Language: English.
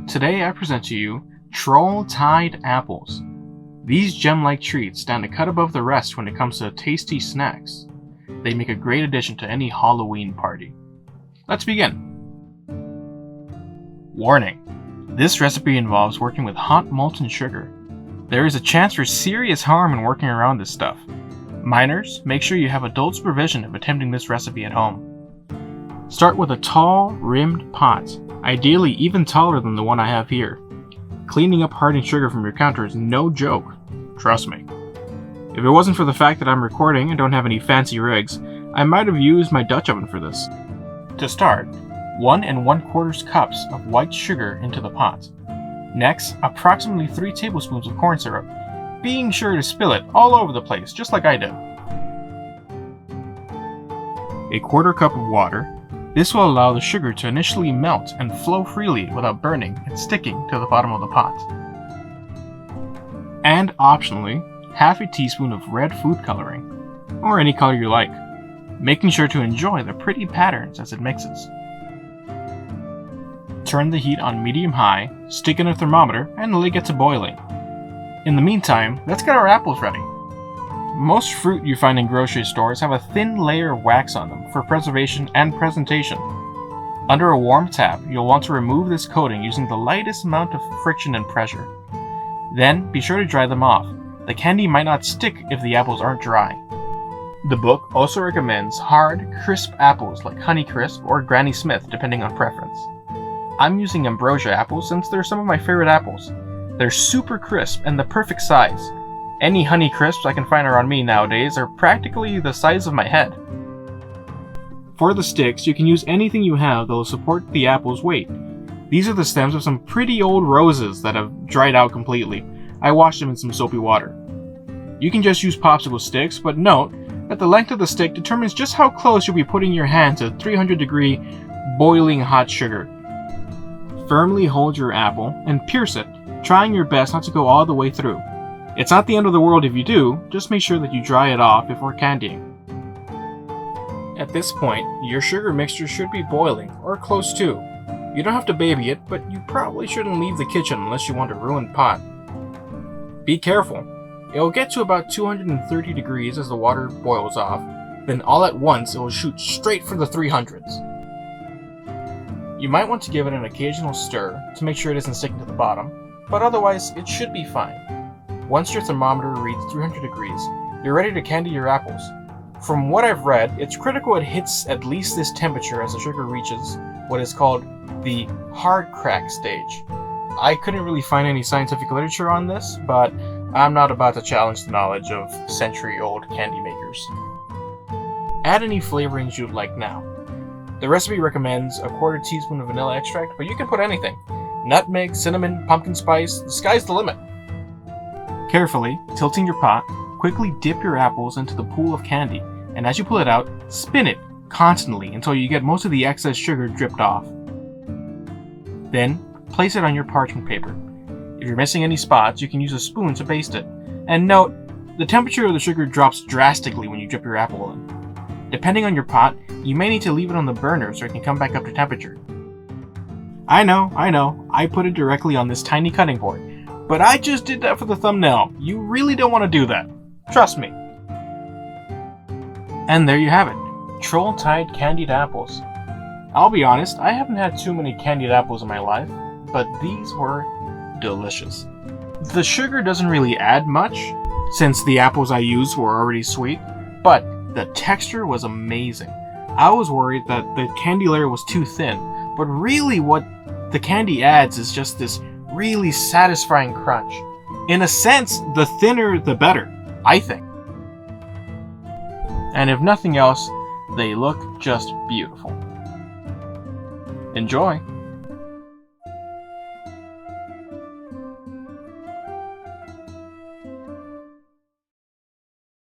Today I present to you Trolltide apples. These gem-like treats stand a cut above the rest when it comes to tasty snacks. They make a great addition to any Halloween party. Let's begin. Warning: this recipe involves working with hot molten sugar. There is a chance for serious harm in working around this stuff. Minors, make sure you have adult supervision if attempting this recipe at home. Start with a tall, rimmed pot, ideally even taller than the one I have here. Cleaning up hardened sugar from your counter is no joke, trust me. If it wasn't for the fact that I'm recording and don't have any fancy rigs, I might have used my Dutch oven for this. To start, 1 1/4 cups of white sugar into the pot. Next, approximately 3 tablespoons of corn syrup, being sure to spill it all over the place, just like I did. A 1/4 cup of water. This will allow the sugar to initially melt and flow freely without burning and sticking to the bottom of the pot. And optionally, half a teaspoon of red food coloring, or any color you like, making sure to enjoy the pretty patterns as it mixes. Turn the heat on medium-high, stick in a thermometer, and let it get to boiling. In the meantime, let's get our apples ready. Most fruit you find in grocery stores have a thin layer of wax on them for preservation and presentation. Under a warm tap, you'll want to remove this coating using the lightest amount of friction and pressure. Then, be sure to dry them off. The candy might not stick if the apples aren't dry. The book also recommends hard, crisp apples like Honeycrisp or Granny Smith, depending on preference. I'm using Ambrosia apples since they're some of my favorite apples. They're super crisp and the perfect size. Any Honeycrisps I can find around me nowadays are practically the size of my head. For the sticks, you can use anything you have that will support the apple's weight. These are the stems of some pretty old roses that have dried out completely. I washed them in some soapy water. You can just use popsicle sticks, but note that the length of the stick determines just how close you'll be putting your hand to 300-degree boiling hot sugar. Firmly hold your apple and pierce it, trying your best not to go all the way through. It's not the end of the world if you do, just make sure that you dry it off before candying. At this point, your sugar mixture should be boiling, or close to. You don't have to baby it, but you probably shouldn't leave the kitchen unless you want a ruined pot. Be careful. It will get to about 230 degrees as the water boils off, then all at once it will shoot straight for the 300s. You might want to give it an occasional stir to make sure it isn't sticking to the bottom, but otherwise it should be fine. Once your thermometer reads 300 degrees, you're ready to candy your apples. From what I've read, it's critical it hits at least this temperature as the sugar reaches what is called the hard crack stage. I couldn't really find any scientific literature on this, but I'm not about to challenge the knowledge of century-old candy makers. Add any flavorings you'd like now. The recipe recommends a 1/4 teaspoon of vanilla extract, but you can put anything. Nutmeg, cinnamon, pumpkin spice, the sky's the limit. Carefully, tilting your pot, quickly dip your apples into the pool of candy, and as you pull it out, spin it constantly until you get most of the excess sugar dripped off. Then, place it on your parchment paper. If you're missing any spots, you can use a spoon to baste it. And note, the temperature of the sugar drops drastically when you dip your apple in. Depending on your pot, you may need to leave it on the burner so it can come back up to temperature. I know, I put it directly on this tiny cutting board. But I just did that for the thumbnail. You really don't want to do that. Trust me. And there you have it. Trolltide candied apples. I'll be honest, I haven't had too many candied apples in my life, but these were delicious. The sugar doesn't really add much, since the apples I used were already sweet, but the texture was amazing. I was worried that the candy layer was too thin, but really what the candy adds is just this really satisfying crunch. In a sense, the thinner the better, I think. And if nothing else, they look just beautiful. Enjoy!